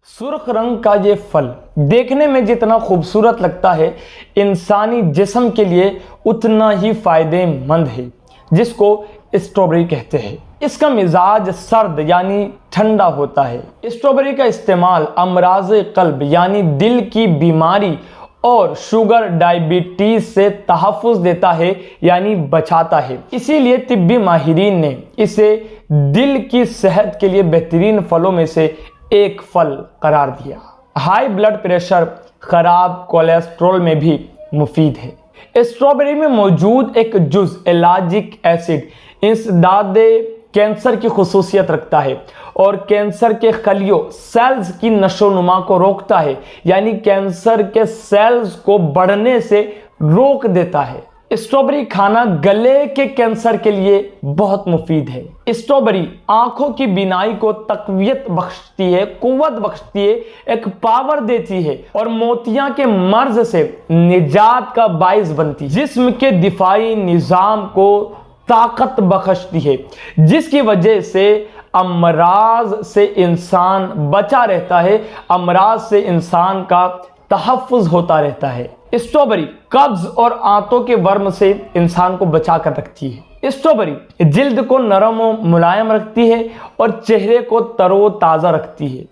सुर्ख रंग का ये फल देखने में जितना खूबसूरत लगता है, इंसानी जिस्म के लिए उतना ही फायदेमंद है, जिसको स्ट्रॉबेरी कहते हैं। इसका मिजाज सर्द यानी ठंडा होता है। स्ट्रॉबेरी का इस्तेमाल अमराज़ क़ल्ब यानी दिल की बीमारी और शुगर डायबिटीज से तहफ़्फ़ुज़ देता है यानी बचाता है। इसीलिए तिब्बी माहिरीन ने इसे दिल की सेहत के लिए बेहतरीन फलों में से एक फल करार दिया। हाई ब्लड प्रेशर, खराब कोलेस्ट्रॉल में भी मुफीद है। स्ट्रॉबेरी में मौजूद एक जुज़ एलाजिक एसिड इंसदाद कैंसर की खुसूसियत रखता है और कैंसर के खलियों सेल्स की नशोनुमा को रोकता है, यानी कैंसर के सेल्स को बढ़ने से रोक देता है। स्ट्रॉबेरी खाना गले के कैंसर के लिए बहुत मुफीद है। स्ट्रॉबेरी आंखों की बीनाई को तकवीयत बख्शती है, कुव्वत बख्शती है, एक पावर देती है और मोतिया के मर्ज से निजात का बाइस बनती है। जिस्म के दिफाई निज़ाम को ताकत बख्शती है, जिसकी वजह से अमराज से इंसान बचा रहता है, अमराज से इंसान का तहफ़्फ़ुज़ होता रहता है। स्ट्रॉबेरी कब्ज और आंतों के वर्म से इंसान को बचा कर रखती है। स्ट्रॉबेरी जिल्द को नरम और मुलायम रखती है और चेहरे को तरोताज़ा रखती है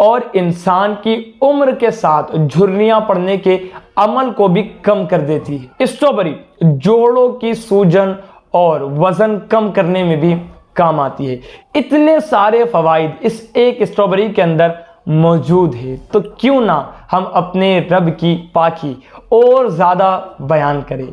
और इंसान की उम्र के साथ झुर्रियां पड़ने के अमल को भी कम कर देती है। स्ट्रॉबेरी जोड़ों की सूजन और वजन कम करने में भी काम आती है। इतने सारे फवाइद इस एक स्ट्रॉबेरी के अंदर मौजूद है, तो क्यों ना हम अपने रब की पाकी और ज़्यादा बयान करें।